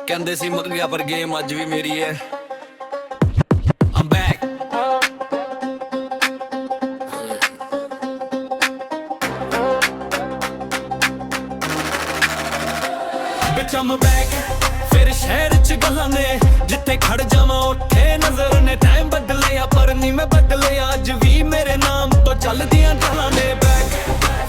ਕਹਿੰਦੇ ਸੀ ਮੁੱਕ ਗਿਆ ਪਰ ਗੇਮ ਅੱਜ ਵੀ ਮੇਰੀ ਹੈ। I'm back. Bitch I'm back. ਫਿਰ ਸ਼ਹਿਰ ਚ ਗੱਲਾਂ ਨੇ ਜਿੱਥੇ ਖੜ ਜਾਵਾਂ ਉੱਥੇ ਨਜ਼ਰ ਨੇ। ਟਾਈਮ ਬਦਲਿਆ ਪਰ ਨਹੀਂ ਮੈਂ ਬਦਲਿਆ, ਅੱਜ ਵੀ ਮੇਰੇ ਨਾਮ ਤੋਂ ਚੱਲਦੀਆਂ ਗੱਲਾਂ ਨੇ। ਬੈਕ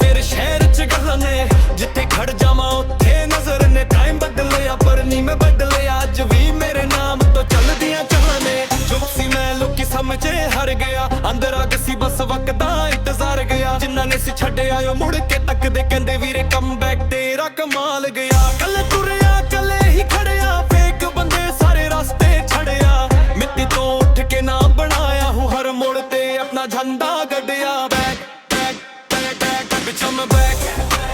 ਫਿਰ ਸ਼ਹਿਰ ਚ ਗੱਲਾਂ ਨੇ ਜਿੱਥੇ ਖੜ ਜਾਵਾਂ ਉੱਥੇ ਨਜ਼ਰ ਨੇ। ਟਾਈਮ ਬਦਲਿਆ ਪਰ ਨਹੀਂ ਮੈਂ ਬਦਲਿਆ, ਅੱਜ ਵੀ ਮੇਰੇ ਨਾਮ ਤੋਂ ਚੱਲਦੀਆਂ ਗੱਲਾਂ ਨੇ। ਚੁੱਪ ਸੀ ਮੈਂ ਲੋਕੀ ਸਮਝੇ ਹਰ ਗਿਆ, ਅੰਦਰ ਅੱਗ ਸੀ ਬਸ ਵਕਤ ਦਾ ਇੰਤਜ਼ਾਰ ਗਿਆ। ਜਿਨ੍ਹਾਂ ਨੇ ਸੀ ਛੱਡਿਆ ਉਹ ਮੁੜ ਕੇ ਤੱਕਦੇ ਕਹਿੰਦੇ ਵੀਰੇ ਕਮਬੈਕ ਤੇਰਾ ਕਮਾਲ ਗਿਆ। ਕੱਲੇ ਤੁਰਿਆ ਕੱਲੇ ਹੀ ਖੜਿਆ, ਫੇਕ ਬੰਦੇ ਸਾਰੇ ਰਸਤੇ ਛੜਿਆ। ਮਿੱਟੀ ਤੋਂ ਉੱਠ ਕੇ ਨਾ ਬਣਾਇਆ ਹੂੰ, ਹਰ ਮੋੜ ਤੇ ਆਪਣਾ ਝੰਡਾ ਗੱਡਿਆ। ਬੈਕ ਬੈਕ ਬੈਕ ਬੈਕ ਵਿੱਚ ਮੈਂ ਬੈਕ।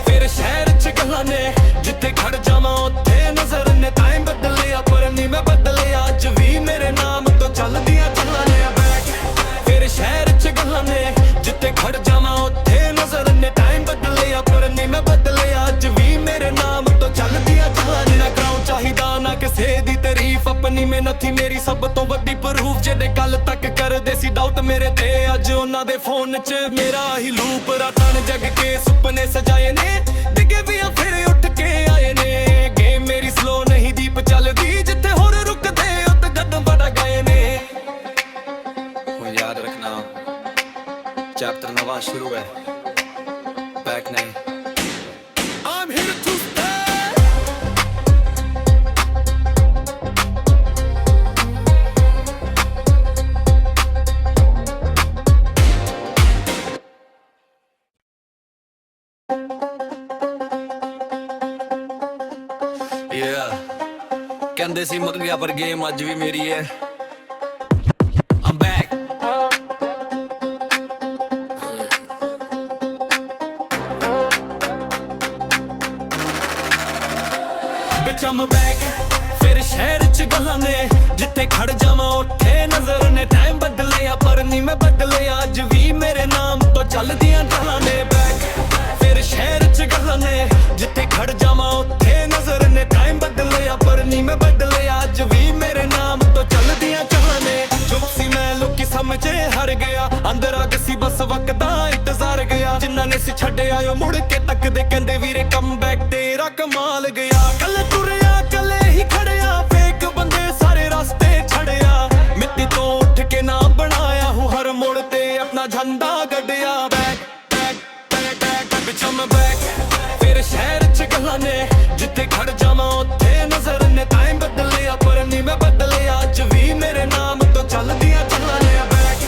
ਫਿਰ ਸ਼ਹਿਰ ਚ ਗੱਲਾਂ ਨੇ ਜਿੱਥੇ ਖੜ ਜਾਵਾਂ ਉੱਥੇ ਨਜ਼ਰ ਨੇ। ਟਾਈਮ ਬਦਲਿਆ ਪਰ ਨਹੀਂ ਮੈਂ ਬਦਲਿਆ, ਅੱਜ ਵੀ ਮੇਰੇ ਨਾਮ ਤੋਂ ਚੱਲਦੀਆਂ ਗੱਲਾਂ ਨੇ। ਬੈਕ ਫਿਰ ਸ਼ਹਿਰ ਚ ਗੱਲਾਂ ਨੇ ਜਿੱਥੇ ਖੜ ਜਾਵਾਂ ਉੱਥੇ ਨਜ਼ਰ ਨੇ। ਟਾਈਮ ਬਦਲਿਆ ਪਰ ਨਹੀਂ ਮੈਂ ਬਦਲਿਆ, ਅੱਜ ਵੀ ਮੇਰੇ ਨਾਮ ਤੋਂ ਚੱਲਦੀਆਂ ਗੱਲਾਂ ਨੇ। ਨਾ ਕਰਾਉਂ ਚਾਹੀਦਾ ਨਾ ਕਿਸੇ ਦੀ ਤਾਰੀਫ, ਆਪਣੀ ਮਿਹਨਤ ਹੀ ਮੇਰੀ ਸਭ ਤੋਂ ਵੱਡੀ ਪ੍ਰੂਫ। ਜਿਹਦੇ ਗੱਲ ਤੱਕ ਕਰਦੇ ਸੀ ਡਾਊਟ ਮੇਰੇ ਤੇ, ਅੱਜ ਉਹਨਾਂ ਦੇ ਫੋਨ 'ਚ ਮੇਰਾ ਹੀ ਲੂਪ। ਰਾਤਾਂ ਜਗ ਕੇ ਸੁਪਨੇ ਸਜਾਏ ਨੇ, ਡਿੱਗੇ ਵੀ ਆ ਫਿਰ ਉੱਠ ਕੇ ਆਏ ਨੇ। ਗੇਮ ਮੇਰੀ ਸਲੋ ਨਹੀਂ ਦੀਪ ਚੱਲਦੀ, ਜਿੱਥੇ ਹੋਰ ਰੁਕਦੇ ਉੱਤ ਕਦਮ ਵੜਾ ਗਏ ਨੇ। ਹੁਣ ਯਾਦ ਰੱਖਣਾ ਚੈਪਟਰ ਨਵਾਂ ਸ਼ੁਰੂ ਹੈ। ਬੈਕ ਨਹੀਂ I'm here to stay. ਕਹਿੰਦੇ ਸੀ ਮੁੱਕ ਗਿਆ ਪਰ ਗੇਮ ਅੱਜ ਵੀ ਮੇਰੀ ਹੈ। I'm back. Bitch I'm back. ਫਿਰ ਸ਼ਹਿਰ ਚ ਗੱਲਾਂ ਨੇ ਜਿੱਥੇ ਖੜ ਜਾਵਾਂ ਉੱਥੇ ਨਜ਼ਰ ਨੇ। ਟਾਈਮ ਬਦਲਿਆ ਪਰ ਨਹੀਂ ਮੈਂ ਬਦਲਿਆ, ਅੱਜ ਵੀ ਮੇਰੇ ਨਾਮ ਤੋਂ ਚੱਲਦੀਆਂ ਗੱਲਾਂ ਨੇ। ਬੈਕ ਫਿਰ ਸ਼ਹਿਰ ਚ ਗੱਲਾਂ ਨੇ ਜਿੱਥੇ ਖੜ ਜਾਵਾਂ ਉੱਥੇ ਨਜ਼ਰ ਨੇ। ਟਾਈਮ ਬਦਲਿਆ ਪਰ ਨਹੀਂ ਮੈਂ ਬਦਲਿਆ, ਅੱਜ ਵੀ ਮੇਰੇ ਨਾਮ ਤੋਂ ਚੱਲਦੀਆਂ ਗੱਲਾਂ ਨੇ। ਚੁੱਪ ਸੀ ਮੈਂ ਲੋਕੀ ਸਮਝੇ ਹਰ ਗਿਆ, ਅੰਦਰ ਅੱਗ ਸੀ ਬਸ ਵਕਤ ਦਾ ਇੰਤਜ਼ਾਰ ਗਿਆ। ਜਿਨ੍ਹਾਂ ਨੇ ਸੀ ਛੱਡਿਆ ਉਹ ਮੁੜ ਕੇ ਤੱਕਦੇ ਕਹਿੰਦੇ ਵੀਰੇ ਕਮਬੈਕ ਤੇਰਾ ਕਮਾਲ ਗਿਆ। ਕੱਲੇ ਤੁਰਿਆ ਕੱਲੇ ਹੀ ਖੜਿਆ, ਫੇਕ ਬੰਦੇ ਸਾਰੇ ਰਸਤੇ ਛੜਿਆ। ਮਿੱਟੀ ਤੋਂ ਉੱਠ ਕੇ ਨਾ ਬਣਾਇਆ ਹੂੰ, ਹਰ ਮੋੜ ਤੇ ਆਪਣਾ ਝੰਡਾ ਗੱਡਿਆ। ਬੈਕ ਬੈਕ ਬੈਕ ਬੈਕ ਵਿੱਚ ਮੈਂ ਬੈਕ। ਫਿਰ ਸ਼ਹਿਰ ਚ ਗੱਲਾਂ ਨੇ ਜਿੱਥੇ ਖੜ ਜਾਵਾਂ ਉੱਥੇ ਨਜ਼ਰ ਨੇ। ਟਾਈਮ ਬਦਲਿਆ ਪਰ ਨਹੀਂ ਮੈਂ ਬਦਲਿਆ, ਅੱਜ ਵੀ ਮੇਰੇ ਨਾਮ ਤੋਂ ਚੱਲਦੀਆਂ ਗੱਲਾਂ ਨੇ। ਬੈਕ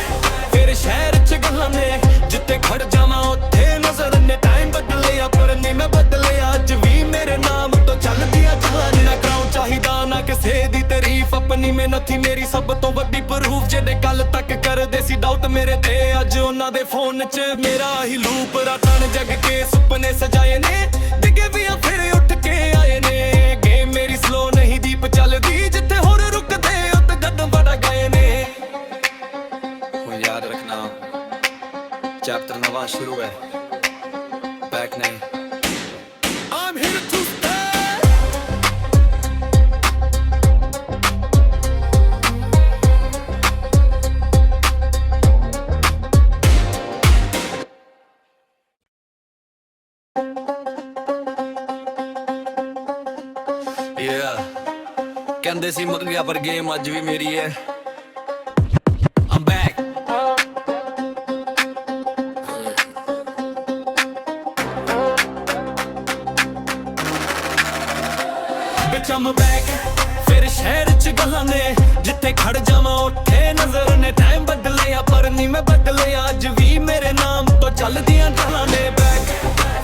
ਫਿਰ ਸ਼ਹਿਰ ਚ ਗੱਲਾਂ ਨੇ ਜਿੱਥੇ ਖੜ ਜਾਵਾਂ ਉੱਥੇ ਨਜ਼ਰ ਨੇ। ਟਾਈਮ ਬਦਲਿਆ ਪਰ ਨਹੀਂ ਮੈਂ ਬਦਲਿਆ, ਅੱਜ ਵੀ ਮੇਰੇ ਨਾਮ ਤੋਂ ਚੱਲਦੀਆਂ ਗੱਲਾਂ ਨੇ। ਨਾ ਕਰਾਉਂ ਚਾਹੀਦਾ ਨਾ ਕਿਸੇ ਦੀ ਤਾਰੀਫ, ਆਪਣੀ ਮਿਹਨਤ ਹੀ ਮੇਰੀ ਸਭ ਤੋਂ ਵੱਡੀ ਪ੍ਰੂਫ। ਜਿਹਦੇ ਗੱਲ ਤੱਕ ਕਰਦੇ ਸੀ ਡਾਊਟ ਮੇਰੇ ਤੇ, ਅੱਜ ਉਹਨਾਂ ਦੇ ਫੋਨ 'ਚ ਮੇਰਾ ਹੀ ਲੂਪ। ਰਾਤਾਂ ਜਗ ਕੇ ਸੁਪਨੇ ਸਜਾਏ ਨੇ, ਡਿੱਗੇ ਵੀ ਆ ਫਿਰ ਉੱਠ ਕੇ ਆਏ ਨੇ। ਗੇਮ ਮੇਰੀ ਸਲੋ ਨਹੀਂ ਦੀਪ ਚੱਲਦੀ, ਜਿੱਥੇ ਹੋਰ ਰੁਕਦੇ ਉੱਤ ਕਦਮ ਵੜਾ ਗਏ ਨੇ। ਹੁਣ ਯਾਦ ਰੱਖਣਾ ਚੈਪਟਰ ਨਵਾਂ ਸ਼ੁਰੂ ਹੈ। ਬੈਕ ਨਹੀਂ I'm here to stay. ਕਹਿੰਦੇ ਸੀ ਮੁੱਕ ਗਿਆ ਪਰ ਗੇਮ ਅੱਜ ਵੀ ਮੇਰੀ ਹੈ। I'm back. Bitch I'm back. ਫਿਰ ਸ਼ਹਿਰ ਚ ਗੱਲਾਂ ਨੇ ਜਿੱਥੇ ਖੜ ਜਾਵਾਂ ਉੱਥੇ ਨਜ਼ਰ ਨੇ। ਟਾਈਮ ਬਦਲਿਆ ਪਰ ਨਹੀਂ ਮੈਂ ਬਦਲਿਆ, ਅੱਜ ਵੀ ਮੇਰੇ ਨਾਮ ਤੋਂ ਚੱਲਦੀਆਂ ਗੱਲਾਂ ਨੇ। ਬੈਕ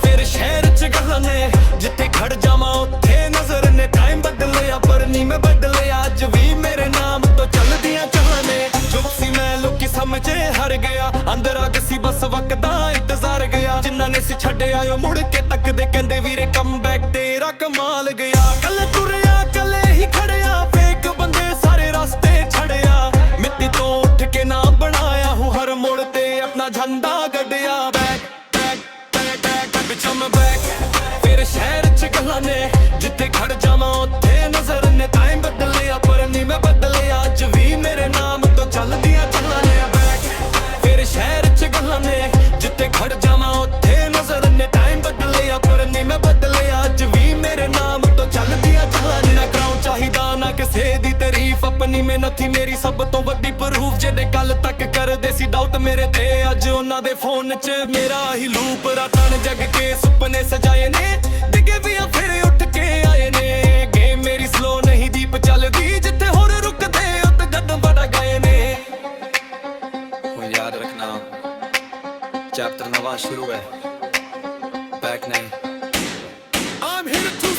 ਫਿਰ ਸ਼ਹਿਰ ਚ ਗੱਲਾਂ ਨੇ ਜਿੱਥੇ ਖੜ ਜਾਵਾਂ ਉੱਥੇ ਨਜ਼ਰ ਨੇ। ਟਾਈਮ ਬਦਲਿਆ ਪਰ ਨਹੀਂ ਮੈਂ ਬਦਲਿਆ, ਅੱਜ ਵੀ ਮੇਰੇ ਨਾਮ ਤੋਂ ਚੱਲਦੀਆਂ ਗੱਲਾਂ ਨੇ। ਚੁੱਪ ਸੀ ਮੈਂ ਲੋਕੀ ਸਮਝੇ ਹਰ ਗਿਆ, ਅੰਦਰ ਅੱਗ ਸੀ ਬਸ ਵਕਤ ਦਾ ਇੰਤਜ਼ਾਰ ਗਿਆ। ਜਿਨ੍ਹਾਂ ਨੇ ਸੀ ਛੱਡਿਆ ਉਹ ਮੁੜ ਕੇ ਤੱਕਦੇ ਕਹਿੰਦੇ ਵੀਰੇ ਕਮਬੈਕ ਤੇਰਾ ਕਮਾਲ ਗਿਆ। ਕੱਲੇ ਤੁਰਿਆ ਕੱਲੇ ਹੀ ਖੜਿਆ, ਫੇਕ ਬੰਦੇ ਸਾਰੇ ਰਸਤੇ ਛੜਿਆ। ਮਿੱਟੀ ਤੋਂ ਉੱਠ ਕੇ ਨਾ ਬਣਾਇਆ ਹੂੰ, ਹਰ ਮੋੜ ਤੇ ਆਪਣਾ ਝੰਡਾ ਗੱਡਿਆ। ਬੈਕ ਬੈਕ ਬੈਕ ਬੈਕ ਵਿੱਚ I'm back ਫਿਰ ਸ਼ਹਿਰ ਚ ਗੱਲਾਂ ਨੇ ਜਿੱਥੇ ਖੜ ਜਾਵਾਂ ਉੱਥੇ ਨਜ਼ਰ ਨੇ ਟਾਈਮ ਬਦਲਿਆ ਪਰ ਨਹੀਂ ਮੈਂ ਬਦਲਿਆ ਅੱਜ ਵੀ ਮੇਰੇ ਨਾਮ ਤੋਂ ਚੱਲਦੀਆਂ ਚੱਲਾਂ ਨੇ back ਫਿਰ ਸ਼ਹਿਰ ਚ ਗੱਲਾਂ ਨੇ ਜਿੱਥੇ ਖੜ ਜਾਵਾਂ ਉੱਥੇ ਨਜ਼ਰ ਨੇ ਟਾਈਮ ਬਦਲਿਆ ਪਰ ਨਹੀਂ ਮੈਂ ਬਦਲਿਆ ਅੱਜ ਵੀ ਮੇਰੇ ਨਾਮ ਤੋਂ ਚੱਲਦੀਆਂ ਚੱਲਾਂ ਨੇ ਨਾ ਕਰਾਉਂ ਚਾਹੀਦਾ ਨਾ ਕਿਸੇ ਦੀ ਤਾਰੀਫ ਆਪਣੀ ਮਿਹਨਤ ਹੀ ਮੇਰੀ ਸਭ ਤੋਂ ਵੱਡੀ ਪ੍ਰੂਫ ਜਿਹੜੇ ਕੱਲ ਤੱਕ ਕਰਦੇ ਸੀ ਡਾਊਟ ਮੇਰੇ ਤੇ ਅੱਜ ਉਹਨਾਂ ਦੇ ਫੋਨ 'ਚ ਮੇਰਾ ਹੀ ਲੂਪ ਰਾਤਾਂ ਨੇ ਜਗ ਕੇ ਸੁਪਨੇ ਸਜਾਏ ਨੇ ਡਿੱਗੇ ਵੀ ਆ ਫਿਰ ਉੱਠ ਕੇ ਆਏ ਨੇ ਗੇਮ ਮੇਰੀ ਸਲੋ ਨਹੀਂ ਦੀਪ ਚੱਲਦੀ ਜਿੱਥੇ ਹੋਰ ਰੁਕਦੇ ਉੱਤ ਕਦਮ ਵੜਾ ਗਏ ਨੇ ਹੁਣ ਯਾਦ ਰੱਖਣਾ ਚੈਪਟਰ ਨਵਾਂ ਸ਼ੁਰੂ ਹੈ ਬੈਕ ਨਹੀਂ I'm here to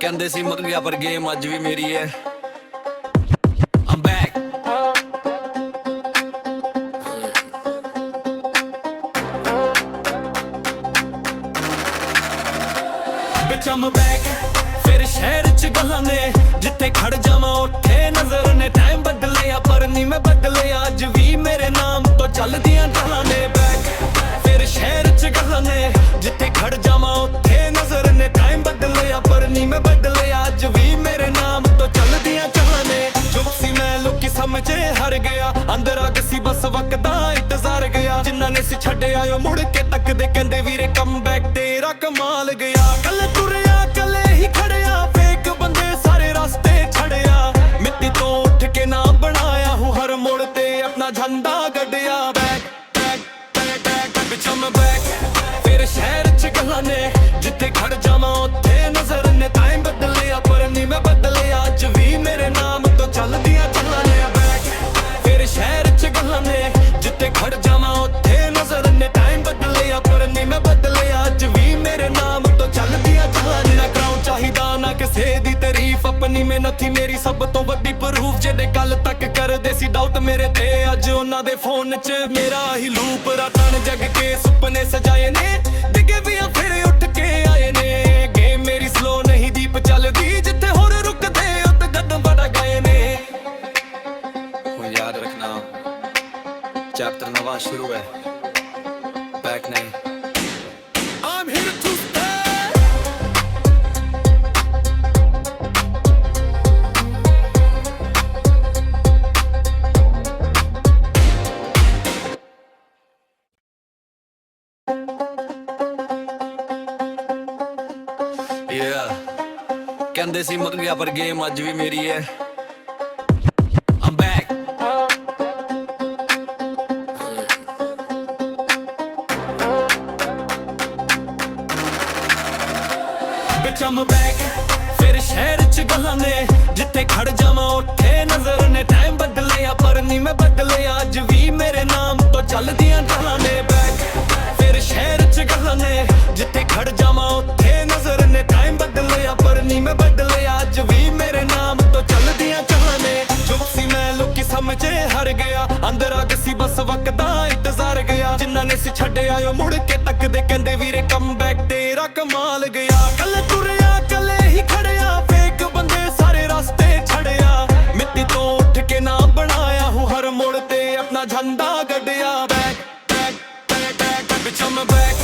ਕਹਿੰਦੇ ਸੀ ਮੁੱਕ ਗਿਆ ਪਰ ਗੇਮ ਅੱਜ ਵੀ ਮੇਰੀ ਹੈ I'm back bitch I'm back ਫਿਰ ਸ਼ਹਿਰ ਚ ਗੱਲਾਂ ਨੇ ਜਿੱਥੇ ਖੜ ਜਾਵਾਂ ਉੱਥੇ ਨਜ਼ਰ ਨੇ ਟਾਈਮ ਬਦਲਿਆ ਪਰ ਨਹੀਂ ਮੈਂ ਬਦਲਿਆ ਅੱਜ ਵੀ ਮੇਰੇ ਨਾਮ ਤੋਂ ਚੱਲਦੀਆਂ ਗੱਲਾਂ ਨੇ back ਫਿਰ ਸ਼ਹਿਰ ਚ ਗੱਲਾਂ ਨੇ ਜਿੱਥੇ ਖੜ ਜਾਵਾਂ ਉੱਥੇ ਨਜ਼ਰ ਨੇ ਟਾਈਮ ਬਦਲਿਆ ਪਰ ਨਹੀਂ ਮੈਂ ਬਦਲਿਆ ਅੱਜ ਵੀ ਮੇਰੇ ਨਾਮ ਤੋਂ ਚੱਲਦੀਆਂ ਚੱਲਾਂ ਨੇ ਚੁੱਪ ਸੀ ਮੈਂ ਲੋਕੀ ਸਮਝੇ ਹਰ ਗਿਆ ਅੰਦਰ ਅੱਗ ਸੀ ਬਸ ਵਕਤ ਦਾ ਇੰਤਜ਼ਾਰ ਗਿਆ ਜਿਨ੍ਹਾਂ ਨੇ ਸੀ ਛੱਡਿਆ ਉਹ ਮੁੜ ਕੇ ਤੱਕਦੇ ਕਹਿੰਦੇ ਵੀਰੇ ਕਮ ਬੈਕ ਤੇਰਾ ਕਮਾਲ ਗਿਆ ਕੱਲ ਤੁਰਿਆ ਕੱਲੇ ਹੀ ਖੜਿਆ ਫੇਕ ਬੰਦੇ ਸਾਰੇ ਰਸਤੇ ਛੜਿਆ ਮਿੱਟੀ ਤੋਂ ਉੱਠ ਕੇ ਨਾ ਬਣਾਇਆ ਹੂੰ ਹਰ ਮੋੜ ਤੇ ਆਪਣਾ ਝੰਡਾ ਗੱਡਿਆ ਬੈਕ ਬੈਕ ਬੈਕ ਬੈਕ ਵਿੱਚ I'm back ਫਿਰ ਸ਼ਹਿਰ ਚ ਗੱਲਾਂ ਨੇ ਜਿੱਥੇ ਖੜ ਜਾਵਾਂ ਉੱਥੇ ਨਜ਼ਰ ਨੇ ਟਾਈਮ ਬਦਲਿਆ ਪਰ ਨਹੀਂ ਮੈਂ ਬਦਲਿਆ ਅੱਜ ਵੀ ਮੇਰੇ ਨਾਮ ਤੋਂ ਚੱਲਦੀਆਂ ਚੱਲਾਂ ਨੇ back ਫਿਰ ਸ਼ਹਿਰ ਚ ਗੱਲਾਂ ਨੇ ਜਿੱਥੇ ਖੜ ਜਾਵਾਂ ਉੱਥੇ ਨਜ਼ਰ ਨੇ ਟਾਈਮ ਬਦਲਿਆ ਪਰ ਨਹੀਂ ਮੈਂ ਬਦਲਿਆ ਅੱਜ ਵੀ ਮੇਰੇ ਨਾਮ ਤੋਂ ਚੱਲਦੀਆਂ ਚੱਲਾਂ ਨੇ ਨਾ ਕਰਾਉਂ ਚਾਹੀਦਾ ਨਾ ਕਿਸੇ ਦੀ ਤਾਰੀਫ ਆਪਣੀ ਮਿਹਨਤ ਹੀ ਮੇਰੀ ਸਭ ਤੋਂ ਵੱਡੀ ਪ੍ਰੂਫ ਜਿਹੜੇ ਕੱਲ ਤੱਕ ਕਰਦੇ ਸੀ ਡਾਊਟ ਮੇਰੇ ਤੇ ਅੱਜ ਉਹਨਾਂ ਦੇ ਫੋਨ 'ਚ ਮੇਰਾ ਹੀ ਲੂਪ ਰਾਤਾਂ ਨੇ ਜਗ ਕੇ ਸੁਪਨੇ ਸਜਾਏ ਨੇ ਡਿੱਗੇ ਵੀ ਆ ਫਿਰ ਉੱਠ ਕੇ ਆਏ ਨੇ ਗੇਮ ਮੇਰੀ ਸਲੋ ਨਹੀਂ ਦੀਪ ਚੱਲਦੀ ਜਿੱਥੇ ਹੋਰ ਰੁਕਦੇ ਉੱਤ ਕਦਮ ਵੜਾ ਗਏ ਨੇ ਹੁਣ ਯਾਦ ਰੱਖਣਾ ਚੈਪਟਰ ਨਵਾਂ ਸ਼ੁਰੂ ਹੈ ਬੈਕ ਨਹੀਂ I'm here to ਕਹਿੰਦੇ ਸੀ ਮੁੱਕ ਗਿਆ ਪਰ ਗੇਮ ਅੱਜ ਵੀ ਮੇਰੀ ਹੈ I'm back bitch I'm back ਫਿਰ ਸ਼ਹਿਰ ਚ ਗੱਲਾਂ ਨੇ ਜਿੱਥੇ ਖੜ ਜਾਵਾਂ ਉੱਥੇ ਨਜ਼ਰ ਨੇ ਟਾਈਮ ਬਦਲਿਆ ਪਰ ਨਹੀਂ ਮੈਂ ਬਦਲਿਆ ਅੱਜ ਵੀ ਮੇਰੇ ਨਾਮ ਤੋਂ ਚੱਲਦੀਆਂ ਗੱਲਾਂ ਨੇ back ਫਿਰ ਸ਼ਹਿਰ ਚ ਗੱਲਾਂ ਨੇ ਜਿੱਥੇ ਖੜ ਜਾਵਾਂ ਉੱਥੇ ਨਜ਼ਰ ਨੇ ਟਾਈਮ ਬਦਲਿਆ ਪਰ ਨਹੀਂ ਮੈਂ ਬਦਲਿਆ ਅੱਜ ਵੀ ਮੇਰੇ ਨਾਮ ਤੋਂ ਚੱਲਦੀਆਂ ਚੱਲਾਂ ਨੇ ਚੁੱਪ ਸੀ ਮੈਂ ਲੋਕੀ ਸਮਝੇ ਹਰ ਗਿਆ ਅੰਦਰ ਅੱਗ ਸੀ ਬਸ ਵਕਤ ਦਾ ਇੰਤਜ਼ਾਰ ਗਿਆ ਜਿਨ੍ਹਾਂ ਨੇ ਸੀ ਛੱਡਿਆ ਉਹ ਮੁੜ ਕੇ ਤੱਕਦੇ ਕਹਿੰਦੇ ਵੀਰੇ ਕਮ ਬੈਕ ਤੇਰਾ ਕਮਾਲ ਗਿਆ ਕੱਲ ਤੁਰਿਆ ਕੱਲੇ ਹੀ ਖੜਿਆ ਫੇਕ ਬੰਦੇ ਸਾਰੇ ਰਸਤੇ ਛੜਿਆ ਮਿੱਟੀ ਤੋਂ ਉੱਠ ਕੇ ਨਾ ਬਣਾਇਆ ਹੂੰ ਹਰ ਮੋੜ ਤੇ ਆਪਣਾ ਝੰਡਾ ਗੱਡਿਆ ਬੈਕ ਬੈਕ ਬੈਕ ਬੈਕ ਵਿੱਚ I'm back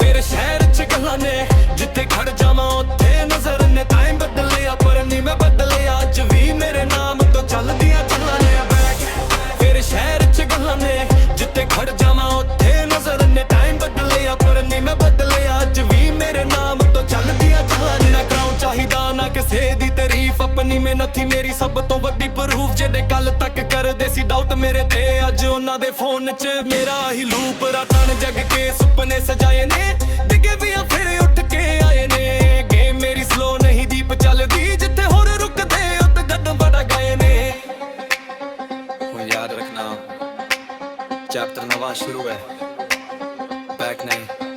ਫਿਰ ਸ਼ਹਿਰ ਚ ਗੱਲਾਂ ਨੇ ਜਿੱਥੇ ਖੜ ਜਾਵਾਂ ਉੱਥੇ ਨਜ਼ਰ ਨੇ ਟਾਈਮ ਬਦਲਿਆ ਪਰ ਨਹੀਂ ਮੈਂ ਬਦਲਿਆ ਅੱਜ ਵੀ ਮੇਰੇ ਨਾਮ ਤੋਂ ਚੱਲਦੀਆਂ ਚੱਲਾਂ ਨੇ back ਫਿਰ ਸ਼ਹਿਰ ਚ ਗੱਲਾਂ ਨੇ ਜਿੱਥੇ ਖੜ ਜਾਵਾਂ ਉੱਥੇ ਨਜ਼ਰ ਨੇ ਟਾਈਮ ਬਦਲਿਆ ਪਰ ਨਹੀਂ ਮੈਂ ਬਦਲਿਆ ਅੱਜ ਵੀ ਮੇਰੇ ਨਾਮ ਤੋਂ ਚੱਲਦੀਆਂ ਚੱਲਾਂ ਨੇ ਨਾ ਕਰਾਉਂ ਚਾਹੀਦਾ ਨਾ ਕਿਸੇ ਦੀ ਤਾਰੀਫ ਆਪਣੀ ਮਿਹਨਤ ਹੀ ਮੇਰੀ ਸਭ ਤੋਂ ਵੱਡੀ ਪ੍ਰੂਫ ਜਿਹੜੇ ਕੱਲ ਤੱਕ ਕਰਦੇ ਸੀ ਡਾਊਟ ਮੇਰੇ ਤੇ ਅੱਜ ਉਹਨਾਂ ਦੇ ਫੋਨ 'ਚ ਮੇਰਾ ਹੀ ਲੂਪ ਰਾਤਾਂ ਨੇ ਜਗ ਕੇ ਸੁਪਨੇ ਸਜਾਏ ਨੇ ਡਿੱਗੇ ਵੀ ਆ ਫਿਰ ਉੱਠ ਕੇ ਆਏ ਨੇ ਗੇਮ ਮੇਰੀ ਸਲੋ ਨਹੀਂ ਦੀਪ ਚੱਲਦੀ ਜਿੱਥੇ ਹੋਰ ਰੁਕਦੇ ਉੱਤ ਕਦਮ ਵੜਾ ਗਏ ਨੇ ਹੁਣ ਯਾਦ ਰੱਖਣਾ ਚੈਪਟਰ ਨਵਾਂ ਸ਼ੁਰੂ ਹੈ ਬੈਕ ਨਹੀਂ